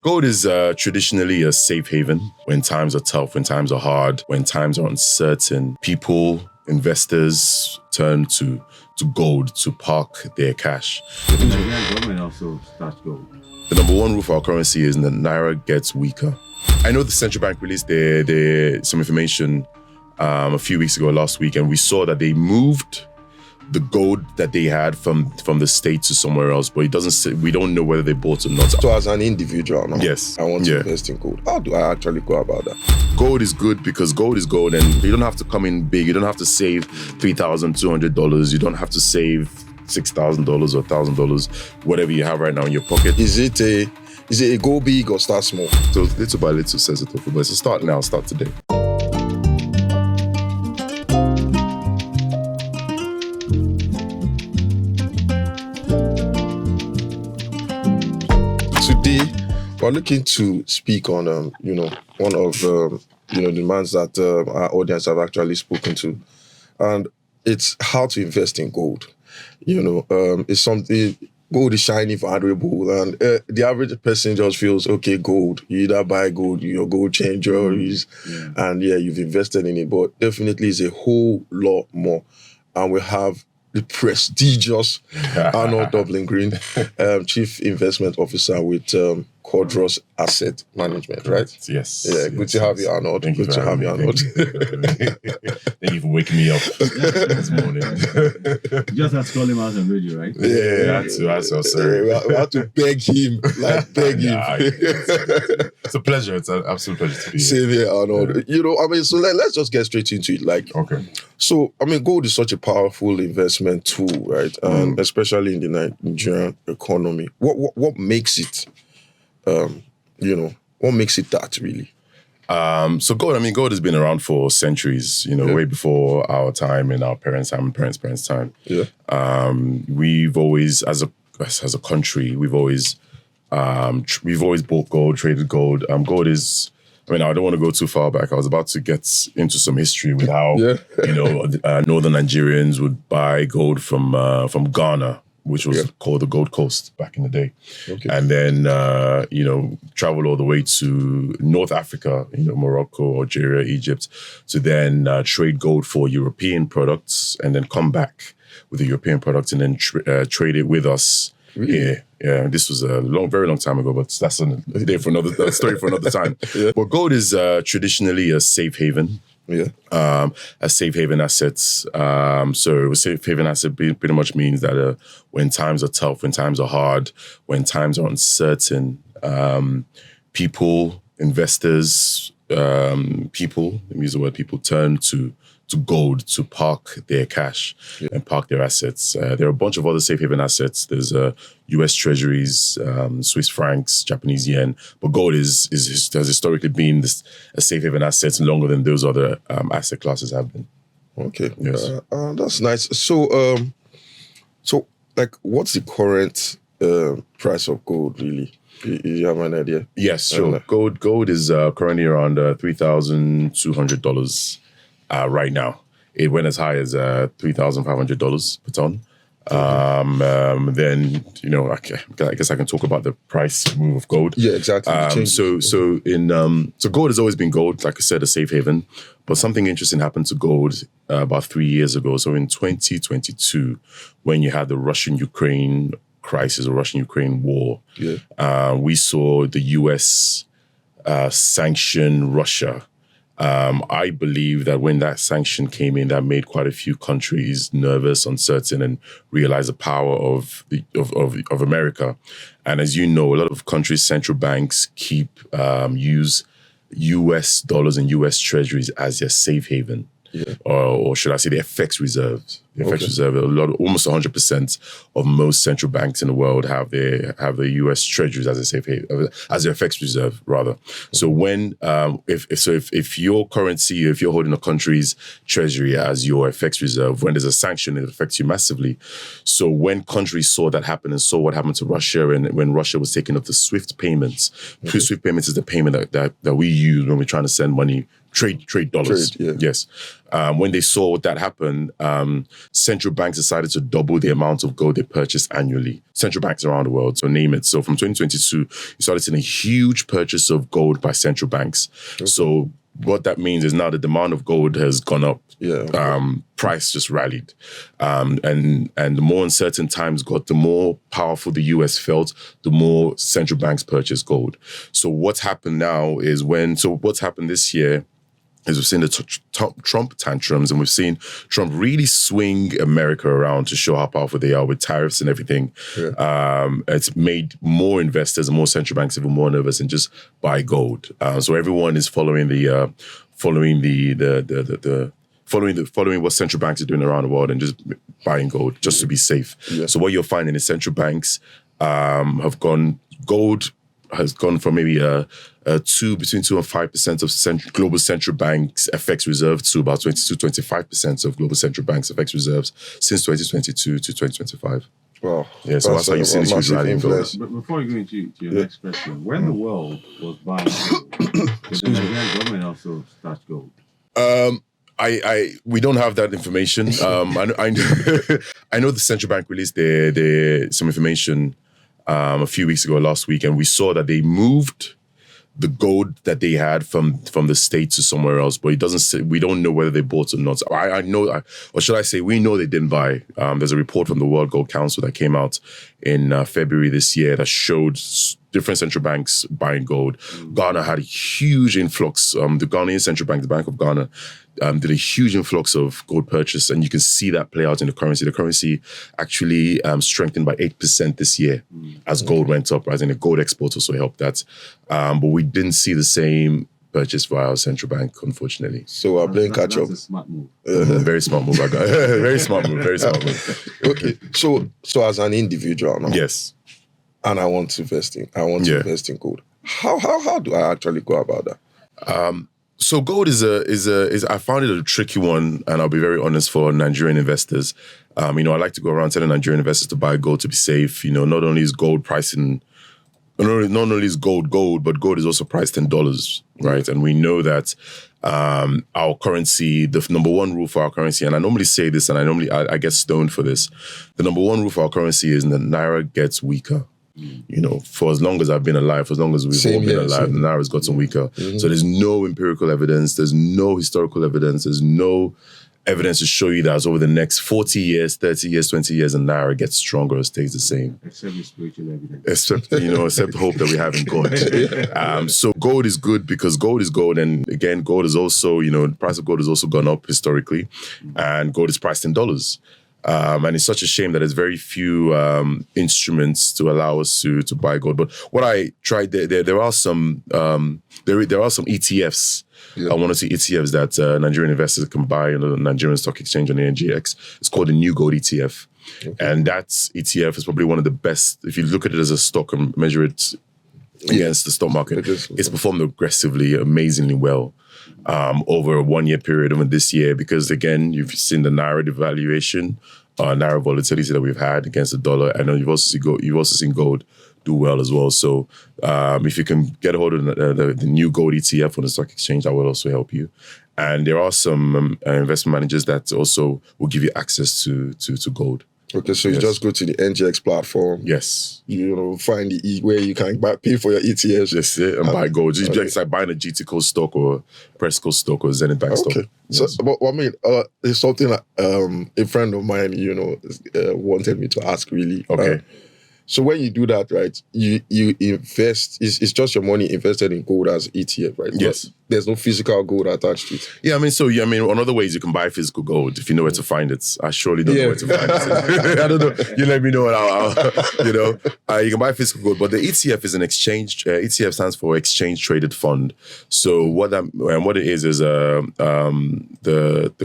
Gold is traditionally a safe haven when times are tough, when times are hard, when times are uncertain. People, investors turn to gold to park their cash. The Nigerian government also starts gold. The number one rule for our currency is that Naira gets weaker. I know the central bank released some information a few weeks ago, last week, and we saw that they moved the gold that they had from the States to somewhere else, but it doesn't say, we don't know whether they bought or not. So as an individual now, yes, I want to invest in gold. How do I actually go about that? Gold is good because gold is gold, and you don't have to come in big. You don't have to save $3,200. You don't have to save $6,000 or $1,000, whatever you have right now in your pocket. Is it a go big or start small? So little by little says it over. So start now, start today. Today, we're looking to speak on, one of, the demands that our audience have actually spoken to. And it's how to invest in gold. It's something, gold is shiny, valuable, and the average person just feels, okay, gold, you either buy gold, your gold changer, and you've invested in it, but definitely it's a whole lot more. And we have the prestigious Arnold Dublin-Green, Chief Investment Officer with Cordros Asset Management, right? Yes. Yeah, good to have you, Arnold. Thank you good to have you, Arnold. Thank you for waking me up this morning. You just had to call him out on radio, right? Yeah, we had to beg him, him. It's a pleasure. It's an absolute pleasure to be here. Same here, Arnold. So let's just get straight into it. Okay. So, gold is such a powerful investment tool, right? And especially in the Nigerian economy. What makes it, what makes it that really? So gold has been around for centuries, way before our time and our parents' time and parents' time. Yeah. We've always, as a country, we've always bought gold, traded gold. Gold is, I don't want to go too far back. I was about to get into some history with how, northern Nigerians would buy gold from Ghana, which was called the Gold Coast back in the day. Okay. And then, travel all the way to North Africa, Morocco, Algeria, Egypt, to then trade gold for European products and then come back with the European products and then trade it with us. Really? Yeah. This was a very long time ago, but that's a story for another time. Yeah. But gold is traditionally a safe haven. Yeah. A safe haven asset. So a safe haven asset pretty much means that when times are tough, when times are hard, when times are uncertain, people, investors, let me use the word people, turn to gold to park their cash and park their assets. There are a bunch of other safe haven assets. There's US treasuries, Swiss francs, Japanese yen, but gold has historically been a safe haven asset longer than those other asset classes have been. Okay. Yes. That's nice. So, what's the current price of gold really? You have an idea? Yes, sure. Gold is currently around $3,200 right now. It went as high as $3,500 per ton. Then I guess I can talk about the price move of gold. Yeah, exactly. So gold has always been gold, like I said, a safe haven. But something interesting happened to gold about 3 years ago. So in 2022, when you had the Russian-Ukraine crisis or Russian-Ukraine war, we saw the US sanction Russia. I believe that when that sanction came in, that made quite a few countries nervous, uncertain, and realize the power of America. And as you know, a lot of countries' central banks use US dollars and US treasuries as their safe haven. Yeah. Or should I say the FX reserves? The FX reserve, almost 100% of most central banks in the world have the US treasuries as a safe haven, as their FX reserve rather. So when if your currency, if you're holding a country's treasury as your FX reserve, when there's a sanction, it affects you massively. So when countries saw that happen and saw what happened to Russia, and when Russia was taking up the SWIFT payments, SWIFT payments is the payment that we use when we're trying to send money. Trade dollars. Trade, yeah. Yes. when they saw that happen, central banks decided to double the amount of gold they purchased annually. Central banks around the world, so name it. So from 2022, you started seeing a huge purchase of gold by central banks. Okay. So what that means is now the demand of gold has gone up. Yeah. Price just rallied. And the more uncertain times got, the more powerful the US felt, the more central banks purchased gold. So what's happened now is what's happened this year is we've seen the Trump tantrums, and we've seen Trump really swing America around to show how powerful they are with tariffs and everything. Yeah. It's made more investors and more central banks even more nervous and just buy gold. So everyone is following what central banks are doing around the world and just buying gold just to be safe. Yeah. So what you're finding is central banks gold has gone from maybe between 2 and 5% of global central banks FX reserves to about 22-25% of global central banks FX reserves since 2022 to 2025 Wow. Yeah, so that's how you see this huge rally in gold. But before you go into your next question, when the world was buying gold, did the Nigerian government also start gold? We don't have that information. I know the central bank released some information a few weeks ago, last week, and we saw that they moved the gold that they had from the States to somewhere else, but it doesn't say, we don't know whether they bought or not. I know, or should I say, we know they didn't buy. There's a report from the World Gold Council that came out in February this year that showed different central banks buying gold. Ghana had a huge influx. The Ghanaian central bank, the Bank of Ghana, did a huge influx of gold purchase, and you can see that play out in the currency. The currency actually strengthened by 8% this year as gold went up, as in the gold export also helped that. But we didn't see the same purchase via our central bank, unfortunately. So I'm playing catch up. That's a smart move. Very smart move, I got. Very smart move, very smart move. Okay, so as an individual now, Yes. and I want to invest in gold. How do I actually go about that? So gold is I found it a tricky one, and I'll be very honest for Nigerian investors. I like to go around telling Nigerian investors to buy gold to be safe. Not only is gold pricing, not only is gold, but gold is also priced in dollars, right? And we know that our currency, the number one rule for our currency, and I normally say this, and I get stoned for this. The number one rule for our currency is that Naira gets weaker. For as long as I've been alive, for as long as we've all been alive, the Naira has gotten weaker. Mm-hmm. So there's no empirical evidence, there's no historical evidence, there's no evidence to show you that over the next 40 years, 30 years, 20 years, the Naira gets stronger or stays the same. Except the spiritual evidence. Except hope that we have in God. So gold is good because gold is gold. And again, gold is also, the price of gold has also gone up historically. And gold is priced in dollars. And it's such a shame that there's very few instruments to allow us to buy gold. But what I tried, there are some ETFs. Yeah. I want to see ETFs that Nigerian investors can buy on the Nigerian Stock Exchange on the NGX. It's called the New Gold ETF. Okay. And that ETF is probably one of the best. If you look at it as a stock and measure it against the stock market, it's performed aggressively, amazingly well. Over a 1 year period, even this year, because again, you've seen the Naira devaluation, Naira volatility that we've had against the dollar. I know you've also seen gold do well as well. So if you can get a hold of the new gold ETF on the stock exchange, that will also help you. And there are some investment managers that also will give you access to gold. Okay, so you just go to the NGX platform. Yes. Find where you can pay for your ETFs. That's it, and buy gold. It's like buying a GT stock or Presco stock or Zenith Bank stock. Yes. So, but it's something that a friend of mine, wanted me to ask really. Okay. So when you do that, right, you invest, it's just your money invested in gold as ETF, right? Yes. There's no physical gold attached to it. Yeah, on other ways you can buy physical gold if you know where to find it. I surely don't know where to find it. I don't know. You let me know and you can buy physical gold, but the ETF is an exchange. ETF stands for Exchange Traded Fund. So what it is the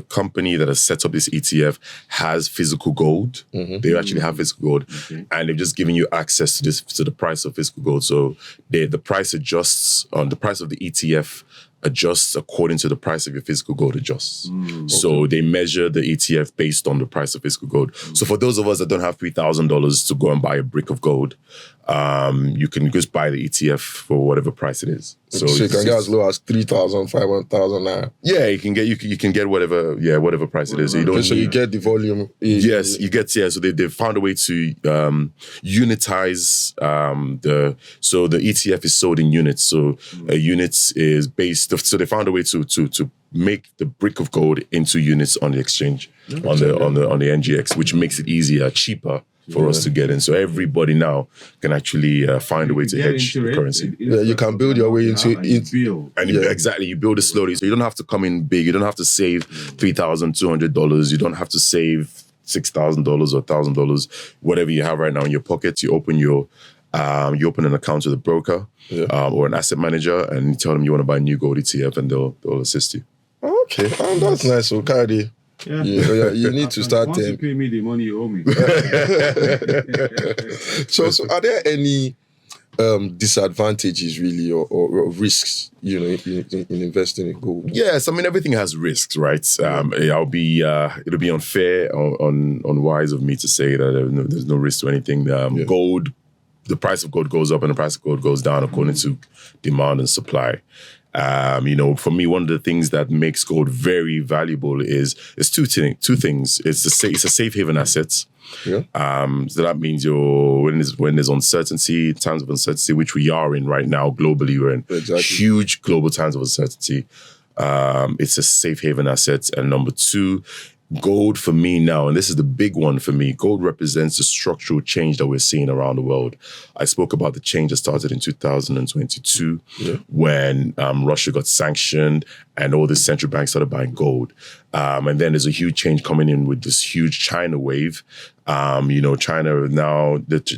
company that has set up this ETF has physical gold. Mm-hmm. They actually have physical gold, and they've just given you access to the price of physical gold. So the price adjusts on the price of the ETF. Adjusts according to the price of your physical gold adjusts. So they measure the ETF based on the price of physical gold. So for those of us that don't have $3,000 to go and buy a brick of gold, you can just buy the ETF for whatever price it is. So you can get as low as 3,000, 500,000 naira. Yeah, you can get whatever price it is. So you don't. So you get the volume. Yes, you get. Yeah, so they found a way to unitize so the ETF is sold in units. So a unit is based. So they found a way to make the brick of gold into units on the exchange on the NGX, which makes it easier, cheaper for us to get in. So everybody now can actually find a way to hedge the currency. You can build your way into it. Exactly, you build it slowly. So you don't have to come in big. You don't have to save $3,200. You don't have to save $6,000 or $1,000, whatever you have right now in your pocket. You open an account with a broker or an asset manager, and you tell them you want to buy a new gold ETF, and they'll assist you. Okay, that's nice. So, Kari, you need to start. Once you pay me the money you owe me. So are there any disadvantages really or risks, in investing in gold? Yes, I mean everything has risks, right? It'll be unfair or unwise of me to say that there's no risk to anything. Gold, the price of gold goes up and the price of gold goes down according to demand and supply. For me, one of the things that makes gold very valuable is two things. It's a safe haven asset. Yeah. So that means when there's uncertainty, times of uncertainty, which we are in right now globally, we're in huge global times of uncertainty. It's a safe haven asset. And number two, gold for me now, and this is the big one for me, gold represents the structural change that we're seeing around the world. I spoke about the change that started in 2022 when Russia got sanctioned and all the central banks started buying gold. And then there's a huge change coming in with this huge China wave. The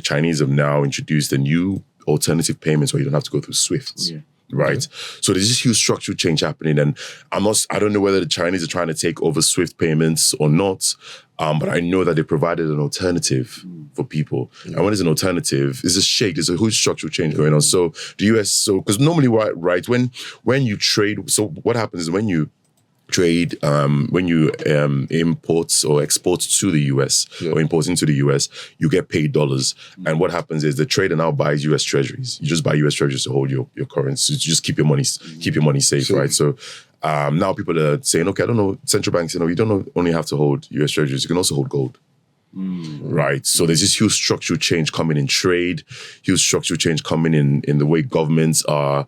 Chinese have now introduced a new alternative payments where you don't have to go through SWIFT. Yeah. Right. So there's this huge structural change happening, and I don't know whether the Chinese are trying to take over SWIFT payments or not, but I know that they provided an alternative for people. And when there's an alternative, there's a huge structural change going on. So the US, because normally, right, when you trade, so what happens is when you trade, when you import or export to the US or import into the US, you get paid dollars. And what happens is the trader now buys US treasuries. You just buy US treasuries to hold your currency, to just keep your money safe, right? So now people are saying, okay, I don't know, central banks, you don't only have to hold US treasuries, you can also hold gold. Right. So there's this huge structural change coming in trade, huge structural change coming in the way governments are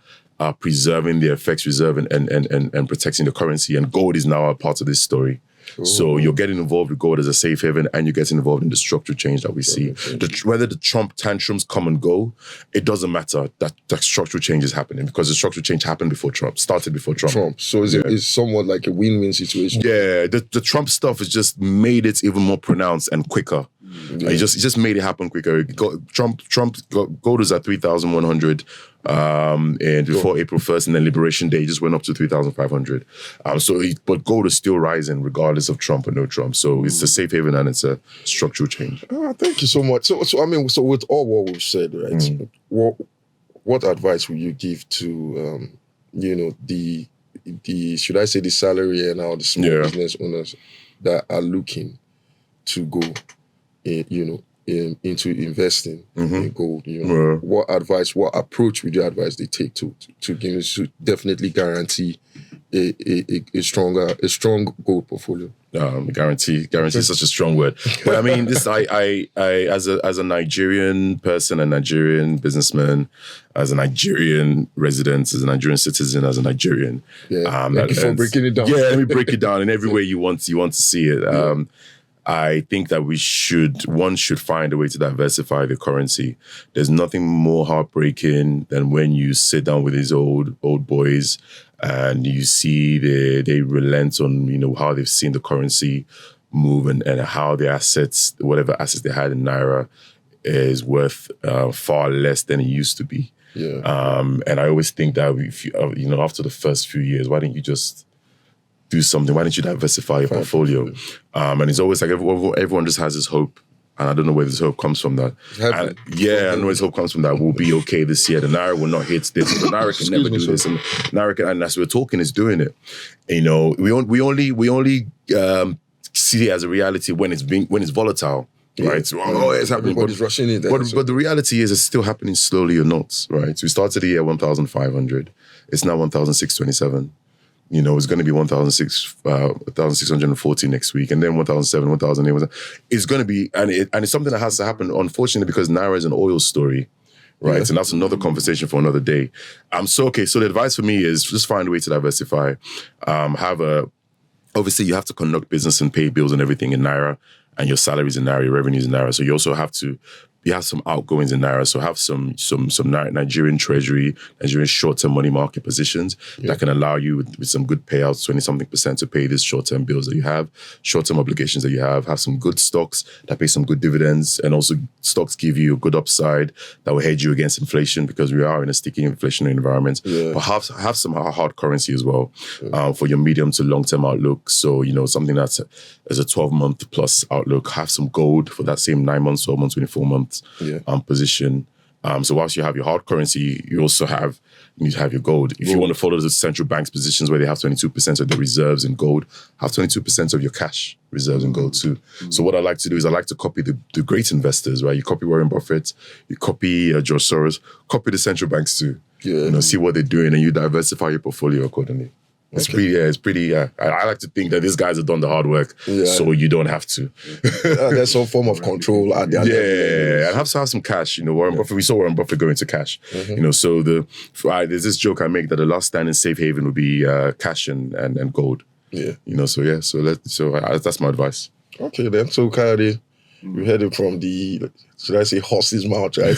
preserving their FX reserve and protecting the currency. And gold is now a part of this story. Ooh. So you're getting involved with gold as a safe haven, and you're getting involved in the structural change that we see. Whether the Trump tantrums come and go, it doesn't matter. That structural change is happening because the structural change happened before Trump, started before Trump. So it's somewhat like a win-win situation. Yeah, the Trump stuff has just made it even more pronounced and quicker. Yeah. It just made it happen quicker. Trump gold was at 3,100 and before April 1st, and then Liberation Day just went up to 3,500. But gold is still rising regardless of Trump or no Trump. So it's a safe haven and it's a structural change. Thank you so much. So with all what we've said, right? What advice would you give to the should I say the salary and the small business owners that are looking to go into investing in gold? What advice, what approach would you advise they take to definitely guarantee a strong gold portfolio? Guarantee is such a strong word, but I mean this. I as a Nigerian person, a Nigerian businessman, as a Nigerian resident, as a Nigerian citizen, as a Nigerian. Thank you for breaking it down. Yeah, let me break it down in every way you want to see it. I think that one should find a way to diversify the currency. There's nothing more heartbreaking than when you sit down with these old boys and you see they relent on how they've seen the currency move and how the assets, whatever assets they had in Naira, is worth far less than it used to be. Yeah. And I always think that if you, after the first few years, why didn't you just do something? Why don't you diversify your portfolio? And it's always like everyone just has this hope. And I don't know where this hope comes from that. I know this hope comes from that. We'll be okay this year. The Naira will not hit this. The Naira can never do this. And Naira can, and as we're talking, is doing it. We only see it as a reality when it's volatile. right? So, oh, it's happening. Everybody's rushing it. But the reality is it's still happening slowly or not, right? So we started the year 1,500. It's now 1,627. You know, it's going to be 1,640 next week, and then 1,007, 1,008. It's going to be, and it's something that has to happen, unfortunately, because Naira is an oil story, right? Yeah. And that's another conversation for another day. So the advice for me is just find a way to diversify. Obviously, you have to conduct business and pay bills and everything in Naira, and your salaries in Naira, your revenues in Naira. So you also have some outgoings in Naira. So have some Nigerian treasury, Nigerian short-term money market positions that can allow you with some good payouts, 20-something% to pay these short-term bills that you have, short-term obligations that you have some good stocks that pay some good dividends, and also stocks give you a good upside that will hedge you against inflation because we are in a sticky inflationary environment. Yeah. But have some hard currency as well for your medium to long-term outlook. So, you know, something that's as a 12-month plus outlook. Have some gold for that same 9 months, 12 months, 24 months. Position. So whilst you have your hard currency, you need to have your gold. If you want to follow the central bank's positions where they have 22% of the reserves in gold, have 22% of your cash reserves in gold too. So what I like to do is I like to copy the great investors, right? You copy Warren Buffett, you copy George Soros, copy the central banks too. Yeah. You know, see what they're doing and you diversify your portfolio accordingly. It's pretty. I like to think that these guys have done the hard work, so you don't have to. There's some form of control at the end. And have some cash. You know, Warren Buffett. We saw Warren Buffett go into cash. You know, so there's this joke I make that the last standing safe haven would be cash and gold. Yeah. You know, so that's my advice. Okay, then. So Kayode, you heard it from the, should I say, horse's mouth, right?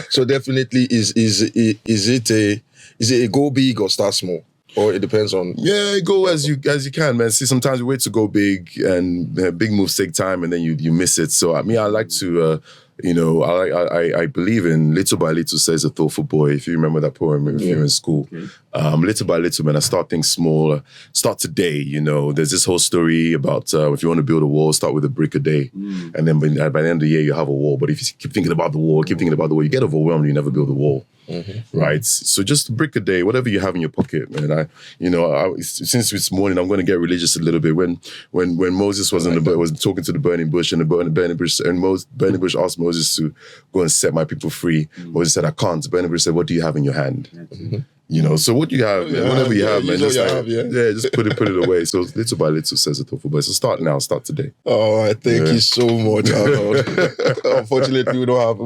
So definitely, is it a go big or start small? Or it depends on... Yeah, go as you can, man. See, sometimes we wait to go big, and big moves take time, and then you miss it. So, I mean, I like to, I believe in little by little, says a thoughtful boy. If you remember that poem if you're in school. Little by little, man, I start things small. Start today, you know. There's this whole story about if you want to build a wall, start with a brick a day. And then by the end of the year, you have a wall. But if you keep thinking about the wall, you get overwhelmed, you never build a wall. Right, so just a brick a day, whatever you have in your pocket, man. Since this morning, I'm going to get religious a little bit. When Moses was was talking to the burning bush, and the burning bush asked Moses to go and set my people free. Moses said, "I can't." The burning bush said, "What do you have in your hand?" You know, so what do you have, man? Whatever you have, man. Just put it away. So little by little, says a thoughtful boy. So start now, start today. Oh, thank you so much, Arnold. Unfortunately, we don't have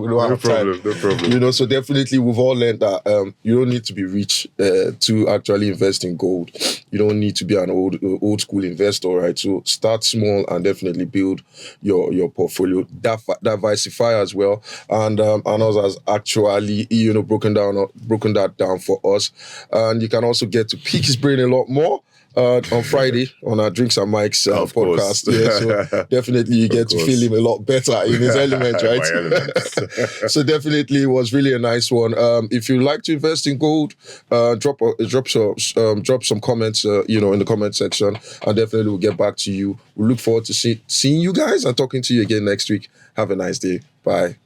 time. No problem. You know, so definitely we've all learned that you don't need to be rich to actually invest in gold. You don't need to be an old school investor, right? So start small and definitely build your portfolio. Diversify as well. And Arnold has actually, you know, broken that down for us. And you can also get to pick his brain a lot more on Friday on our Drinks and Mics podcast. Yeah, so definitely you get to feel him a lot better in his element, right? So definitely it was really a nice one. If you like to invest in gold, drop some comments, in the comment section, and definitely we'll get back to you. We look forward to seeing you guys and talking to you again next week. Have a nice day. Bye.